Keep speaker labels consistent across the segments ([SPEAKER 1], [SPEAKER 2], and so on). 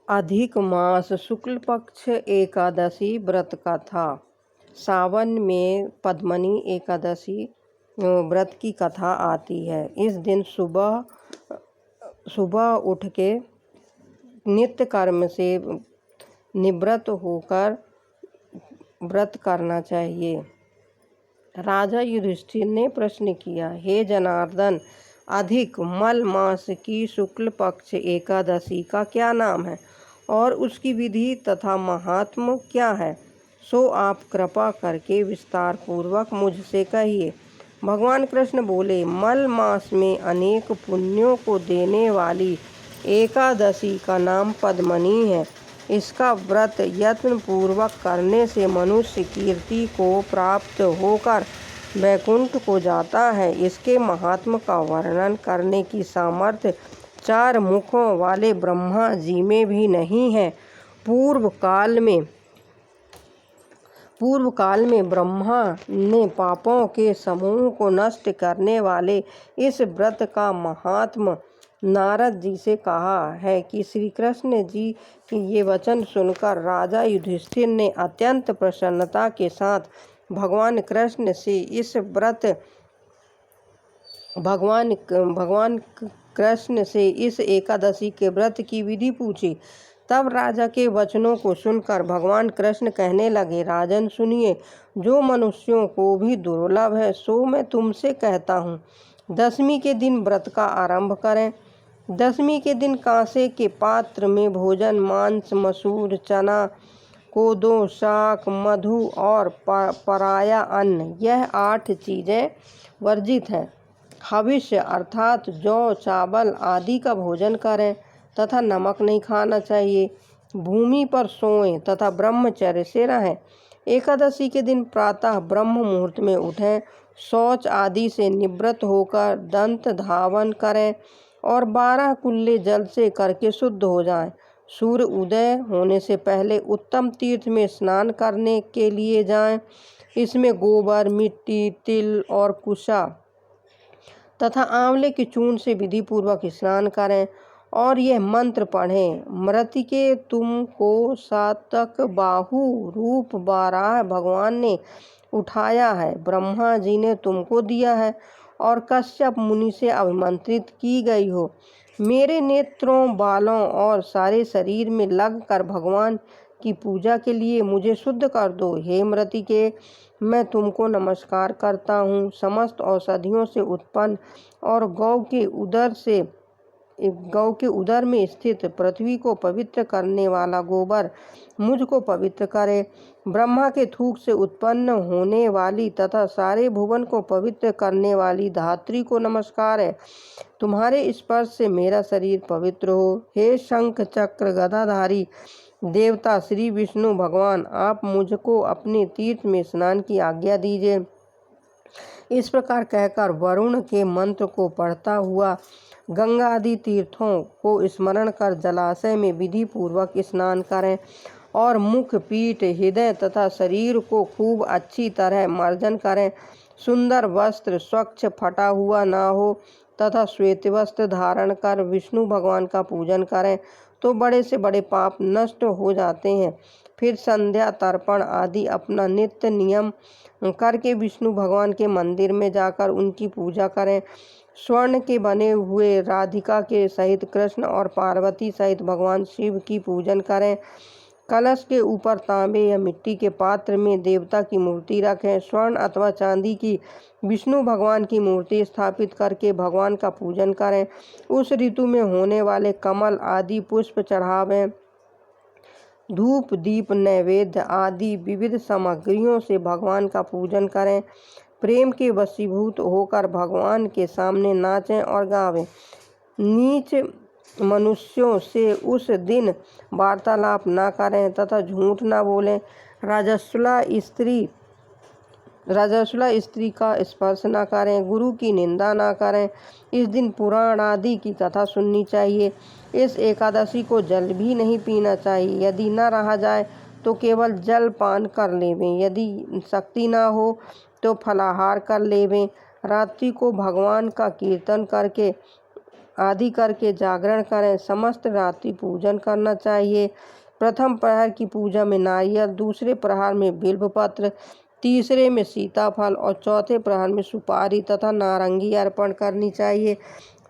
[SPEAKER 1] अधिक मास शुक्ल पक्ष एकादशी व्रत कथा। सावन में पद्मनी एकादशी व्रत की कथा आती है। इस दिन सुबह उठ के नित्य कर्म से निवृत्त होकर व्रत करना चाहिए। राजा युधिष्ठिर ने प्रश्न किया, हे जनार्दन, अधिक मल मास की शुक्ल पक्ष एकादशी का क्या नाम है और उसकी विधि तथा महात्म क्या है, सो आप कृपा करके विस्तार पूर्वक मुझसे कहिए। भगवान कृष्ण बोले, मल मास में अनेक पुण्यों को देने वाली एकादशी का नाम पद्मनी है। इसका व्रत यत्न पूर्वक करने से मनुष्य कीर्ति को प्राप्त होकर वैकुंठ को जाता है। इसके महात्म का वर्णन करने की सामर्थ्य चार मुखों वाले ब्रह्मा जी में भी नहीं है। पूर्व काल में ब्रह्मा ने पापों के समूह को नष्ट करने वाले इस व्रत का महात्म नारद जी से कहा है कि श्री कृष्ण जी के ये वचन सुनकर राजा युधिष्ठिर ने अत्यंत प्रसन्नता के साथ भगवान कृष्ण से इस एकादशी के व्रत की विधि पूछी। तब राजा के वचनों को सुनकर भगवान कृष्ण कहने लगे, राजन सुनिए, जो मनुष्यों को भी दुर्लभ है सो मैं तुमसे कहता हूँ। दशमी के दिन व्रत का आरंभ करें। दशमी के दिन कांसे के पात्र में भोजन मांस, मसूर, चना, कोदो, शाक, मधु और पराया अन्न, यह 8 चीज़ें वर्जित हैं। हविष्य अर्थात जौ, चावल आदि का भोजन करें तथा नमक नहीं खाना चाहिए। भूमि पर सोएं तथा ब्रह्मचर्य से रहें। एकादशी के दिन प्रातः ब्रह्म मुहूर्त में उठें, शौच आदि से निवृत्त होकर दंत धावन करें और 12 कुल्ले जल से करके शुद्ध हो जाएं। सूर्य उदय होने से पहले उत्तम तीर्थ में स्नान करने के लिए जाएं। इसमें गोबर, मिट्टी, तिल और कुशा तथा आंवले के चूर्ण से विधि पूर्वक स्नान करें और यह मंत्र पढ़ें, मृतिके तुमको सातक बाहु रूप बारह भगवान ने उठाया है, ब्रह्मा जी ने तुमको दिया है और कश्यप मुनि से अभिमंत्रित की गई हो। मेरे नेत्रों, बालों और सारे शरीर में लग कर भगवान की पूजा के लिए मुझे शुद्ध कर दो। हे मृतिके, मैं तुमको नमस्कार करता हूँ। समस्त औषधियों से उत्पन्न और गौ के उदर में स्थित पृथ्वी को पवित्र करने वाला गोबर मुझको पवित्र करे। ब्रह्मा के थूक से उत्पन्न होने वाली तथा सारे भुवन को पवित्र करने वाली धात्री को नमस्कार है। तुम्हारे स्पर्श से मेरा शरीर पवित्र हो। हे शंख चक्र गदाधारी देवता श्री विष्णु भगवान, आप मुझको अपने तीर्थ में स्नान की आज्ञा दीजिए। इस प्रकार कहकर वरुण के मंत्र को पढ़ता हुआ गंगा आदि तीर्थों को स्मरण कर जलाशय में विधि पूर्वक स्नान करें और मुख, पीठ, हृदय तथा शरीर को खूब अच्छी तरह मर्जन करें। सुंदर वस्त्र, स्वच्छ फटा हुआ ना हो तथा श्वेत वस्त्र धारण कर विष्णु भगवान का पूजन करें तो बड़े से बड़े पाप नष्ट हो जाते हैं। फिर संध्या, तर्पण आदि अपना नित्य नियम करके विष्णु भगवान के मंदिर में जाकर उनकी पूजा करें। स्वर्ण के बने हुए राधिका के सहित कृष्ण और पार्वती सहित भगवान शिव की पूजन करें। कलश के ऊपर तांबे या मिट्टी के पात्र में देवता की मूर्ति रखें। स्वर्ण अथवा चांदी की विष्णु भगवान की मूर्ति स्थापित करके भगवान का पूजन करें। उस ऋतु में होने वाले कमल आदि पुष्प चढ़ावें। धूप, दीप, नैवेद्य आदि विविध सामग्रियों से भगवान का पूजन करें। प्रेम के वशीभूत होकर भगवान के सामने नाचें और गावें। नीच मनुष्यों से उस दिन वार्तालाप न करें तथा झूठ न बोलें। रजस्वला स्त्री का स्पर्श न करें। गुरु की निंदा न करें। इस दिन पुराण आदि की कथा सुननी चाहिए। इस एकादशी को जल भी नहीं पीना चाहिए। यदि न रहा जाए तो केवल जल पान कर लेवें। यदि शक्ति न हो तो फलाहार कर लेवें। रात्रि को भगवान का कीर्तन करके आदि करके जागरण करें। समस्त रात्रि पूजन करना चाहिए। प्रथम प्रहर की पूजा में नारियल, दूसरे प्रहर में बिल्वपत्र, तीसरे में सीताफल और चौथे प्रहर में सुपारी तथा नारंगी अर्पण करनी चाहिए।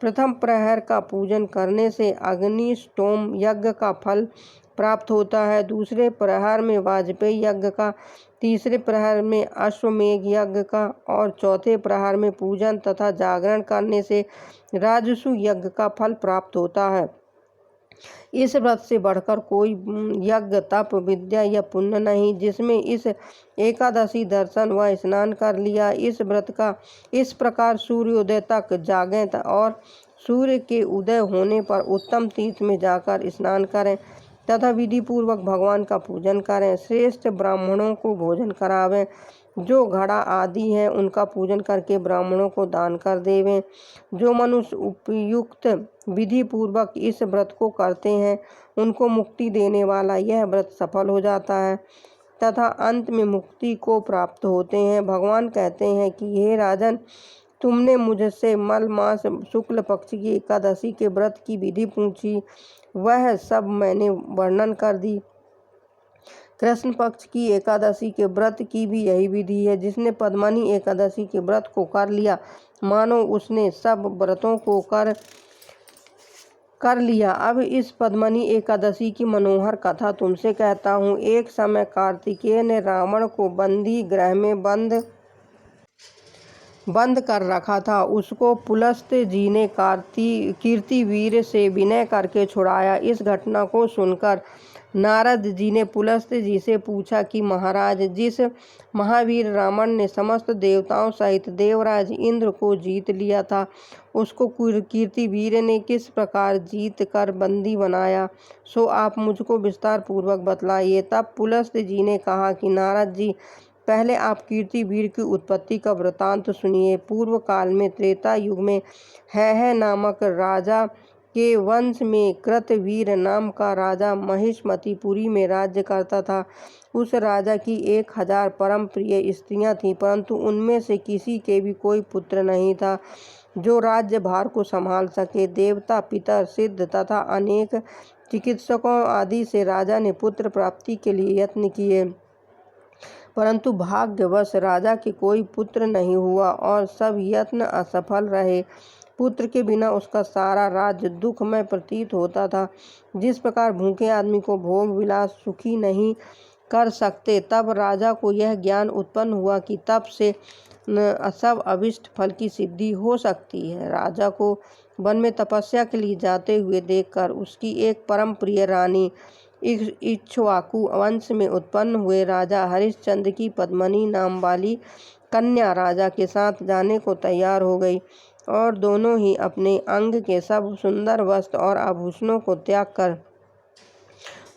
[SPEAKER 1] प्रथम प्रहर का पूजन करने से अग्निष्टोम यज्ञ का फल प्राप्त होता है, दूसरे प्रहर में वाजपेयी यज्ञ का, तीसरे प्रहर में अश्वमेघ यज्ञ का और चौथे प्रहर में पूजन तथा जागरण करने से राजसु यज्ञ का फल प्राप्त होता है। इस व्रत से बढ़कर कोई यज्ञ, तप, विद्या या पुण्य नहीं। जिसमें इस एकादशी दर्शन व स्नान कर लिया, इस व्रत का इस प्रकार सूर्योदय तक जागें और सूर्य के उदय होने पर उत्तम तीर्थ में जाकर स्नान करें तथा विधि पूर्वक भगवान का पूजन करें। श्रेष्ठ ब्राह्मणों को भोजन करावें। जो घड़ा आदि हैं उनका पूजन करके ब्राह्मणों को दान कर देवें। जो मनुष्य उपयुक्त विधि पूर्वक इस व्रत को करते हैं उनको मुक्ति देने वाला यह व्रत सफल हो जाता है तथा अंत में मुक्ति को प्राप्त होते हैं। भगवान कहते हैं कि हे राजन, तुमने मुझसे मल मास शुक्ल पक्ष की एकादशी के व्रत की विधि पूछी, वह सब मैंने वर्णन कर दी। कृष्ण पक्ष की एकादशी के व्रत की भी यही विधि है। जिसने पद्मनी एकादशी के व्रत को कर लिया, मानो उसने सब व्रतों को कर लिया। अब इस पद्मनी एकादशी की मनोहर कथा तुमसे कहता हूँ। एक समय कार्तिकेय ने रावण को बंदी गृह में बंद कर रखा था। उसको पुलस्त जी ने कीर्तिवीर से विनय करके छुड़ाया। इस घटना को सुनकर नारद जी ने पुलस्त जी से पूछा कि महाराज, जिस महावीर रावण ने समस्त देवताओं सहित देवराज इंद्र को जीत लिया था, उसको कीर्तिवीर ने किस प्रकार जीत कर बंदी बनाया, सो आप मुझको विस्तार पूर्वक बतलाइए। तब पुलस्त जी ने कहा कि नारद जी, पहले आप कीर्तिवीर की उत्पत्ति का वृतांत सुनिए। पूर्व काल में त्रेता युग में है नामक राजा के वंश में कृतवीर नाम का राजा महिष्मतिपुरी में राज्य करता था। उस राजा की 1000 परम प्रिय स्त्रियां थीं, परंतु उनमें से किसी के भी कोई पुत्र नहीं था जो राज्य भार को संभाल सके। देवता, पितर, सिद्ध तथा अनेक चिकित्सकों आदि से राजा ने पुत्र प्राप्ति के लिए यत्न किए, परंतु भाग्यवश राजा के कोई पुत्र नहीं हुआ और सब यत्न असफल रहे। पुत्र के बिना उसका सारा राज्य दुखमय प्रतीत होता था। जिस प्रकार भूखे आदमी को भोग विलास सुखी नहीं कर सकते, तब राजा को यह ज्ञान उत्पन्न हुआ कि तप से सब अभिष्ट फल की सिद्धि हो सकती है। राजा को वन में तपस्या के लिए जाते हुए देखकर उसकी एक परम प्रिय रानी इक्ष्वाकु वंश में उत्पन्न हुए राजा हरिश्चंद्र की पद्मनी नाम वाली कन्या राजा के साथ जाने को तैयार हो गई और दोनों ही अपने अंग के सब सुंदर वस्त्र और आभूषणों को त्याग कर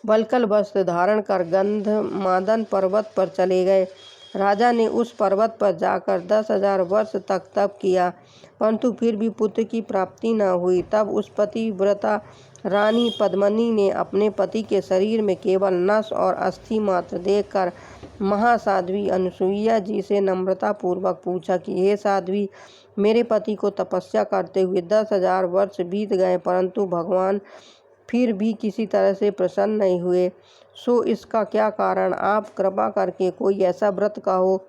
[SPEAKER 1] वल्कल वस्त्र धारण कर गंधमादन पर्वत पर चले गए। राजा ने उस पर्वत पर जाकर 10,000 वर्ष तक तप किया, परंतु फिर भी पुत्र की प्राप्ति न हुई। तब उस पतिव्रता रानी पद्मनी ने अपने पति के शरीर में केवल नस और अस्थि मात्र देखकर महासाध्वी अनुसुईया जी से नम्रता पूर्वक पूछा कि हे साध्वी, मेरे पति को तपस्या करते हुए 10,000 वर्ष बीत गए, परंतु भगवान फिर भी किसी तरह से प्रसन्न नहीं हुए, सो इसका क्या कारण? आप कृपा करके कोई ऐसा व्रत कहो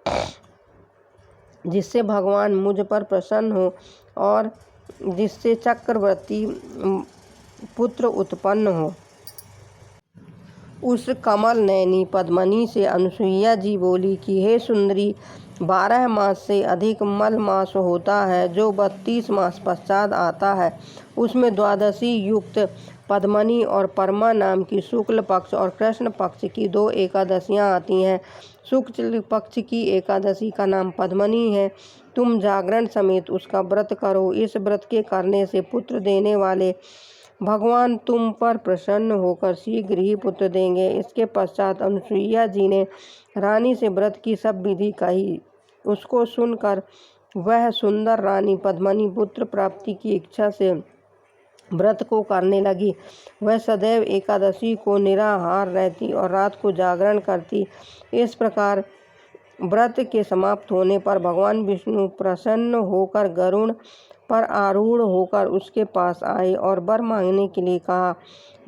[SPEAKER 1] जिससे भगवान मुझ पर प्रसन्न हो और जिससे चक्रवर्ती पुत्र उत्पन्न हो। उस कमल नयनी पद्मनी से अनुसुईया जी बोली कि हे सुंदरी, 12 मास से अधिक मल मास होता है जो 32 मास पश्चात आता है। उसमें द्वादशी युक्त पद्मनी और परमा नाम की शुक्ल पक्ष और कृष्ण पक्ष की 2 एकादशियां आती हैं। शुक्ल पक्ष की एकादशी का नाम पद्मनी है। तुम जागरण समेत उसका व्रत करो। इस व्रत के करने से पुत्र देने वाले भगवान तुम पर प्रसन्न होकर शीघ्र ही पुत्र देंगे। इसके पश्चात अनुसुईया जी ने रानी से व्रत की सब विधि कही। उसको सुनकर वह सुंदर रानी पद्मनी पुत्र प्राप्ति की इच्छा से व्रत को करने लगी। वह सदैव एकादशी को निराहार रहती और रात को जागरण करती। इस प्रकार व्रत के समाप्त होने पर भगवान विष्णु प्रसन्न होकर गरुड़ पर आरूढ़ होकर उसके पास आए और वर मांगने के लिए कहा।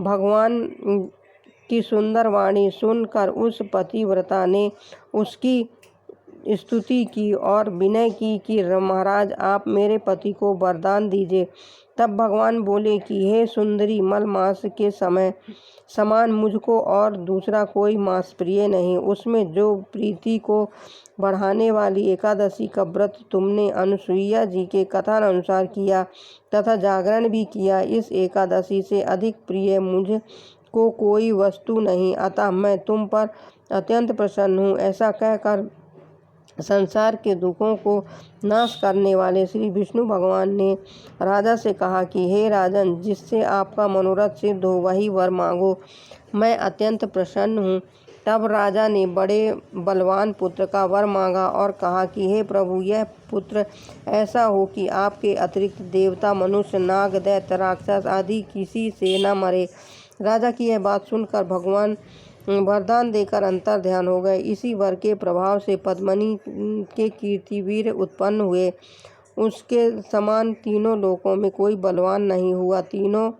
[SPEAKER 1] भगवान की सुंदर वाणी सुनकर उस पतिव्रता ने उसकी स्तुति की और विनय की कि महाराज आप मेरे पति को वरदान दीजिए। तब भगवान बोले कि हे सुंदरी, मल मास के समय समान मुझको और दूसरा कोई मास प्रिय नहीं। उसमें जो प्रीति को बढ़ाने वाली एकादशी का व्रत तुमने अनुसुईया जी के कथन अनुसार किया तथा जागरण भी किया, इस एकादशी से अधिक प्रिय मुझ को कोई वस्तु नहीं। अतः मैं तुम पर अत्यंत प्रसन्न हूँ। ऐसा कहकर संसार के दुखों को नाश करने वाले श्री विष्णु भगवान ने राजा से कहा कि हे राजन, जिससे आपका मनोरथ सिद्ध हो वही वर मांगो, मैं अत्यंत प्रसन्न हूँ। तब राजा ने बड़े बलवान पुत्र का वर मांगा और कहा कि हे प्रभु, यह पुत्र ऐसा हो कि आपके अतिरिक्त देवता, मनुष्य, नाग, दैत्य, राक्षस आदि किसी से न मरे। राजा की यह बात सुनकर भगवान वरदान देकर अंतर ध्यान हो गए। इसी वर के प्रभाव से पद्मिनी के कीर्तिवीर उत्पन्न हुए। उसके समान तीनों लोकों में कोई बलवान नहीं हुआ। तीनों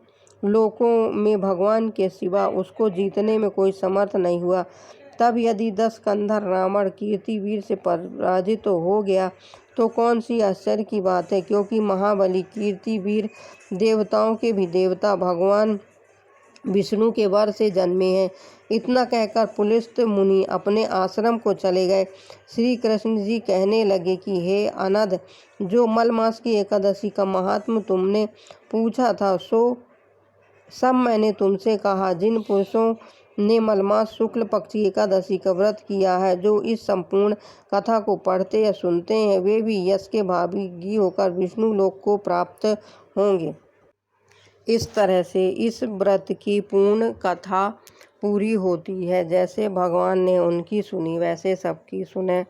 [SPEAKER 1] लोकों में भगवान के सिवा उसको जीतने में कोई समर्थ नहीं हुआ। तब यदि 10 कंधर रावण कीर्तिवीर से पराजित हो गया तो कौन सी आश्चर्य की बात है, क्योंकि महाबली कीर्तिवीर देवताओं के भी देवता भगवान विष्णु के वर से जन्मे हैं। इतना कहकर पुलस्त मुनि अपने आश्रम को चले गए। श्री कृष्ण जी कहने लगे कि हे अनध, जो मलमास की एकादशी का महात्म तुमने पूछा था सो सब मैंने तुमसे कहा। जिन पुरुषों ने मलमास शुक्ल पक्ष की एकादशी का व्रत किया है, जो इस संपूर्ण कथा को पढ़ते या सुनते हैं, वे भी यश के भागी होकर विष्णु लोक को प्राप्त होंगे। इस तरह से इस व्रत की पूर्ण कथा पूरी होती है। जैसे भगवान ने उनकी सुनी वैसे सबकी सुने।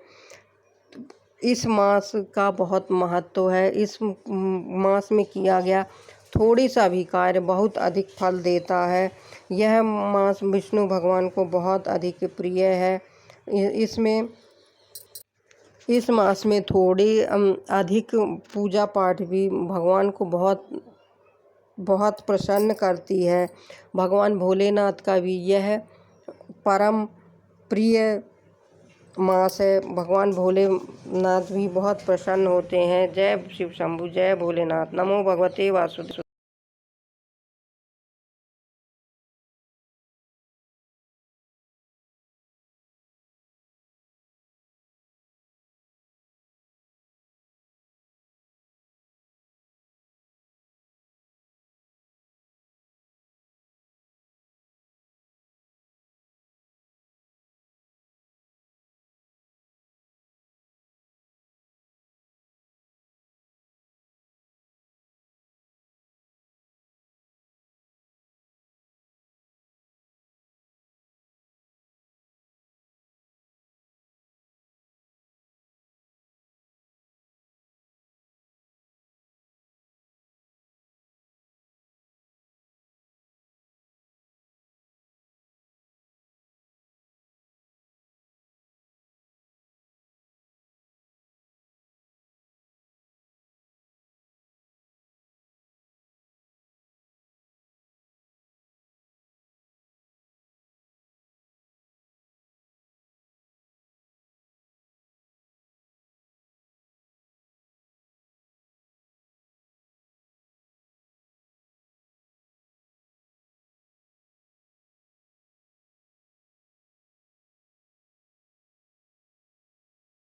[SPEAKER 1] इस मास का बहुत महत्व है। इस मास में किया गया थोड़ी सा भी कार्य बहुत अधिक फल देता है। यह मास विष्णु भगवान को बहुत अधिक प्रिय है। इस मास में थोड़ी अधिक पूजा पाठ भी भगवान को बहुत प्रसन्न करती है। भगवान भोलेनाथ का भी यह परम प्रिय मास है। भगवान भोलेनाथ भी बहुत प्रसन्न होते हैं। जय शिव शंभु, जय भोलेनाथ। नमो भगवते वासुदेवाय।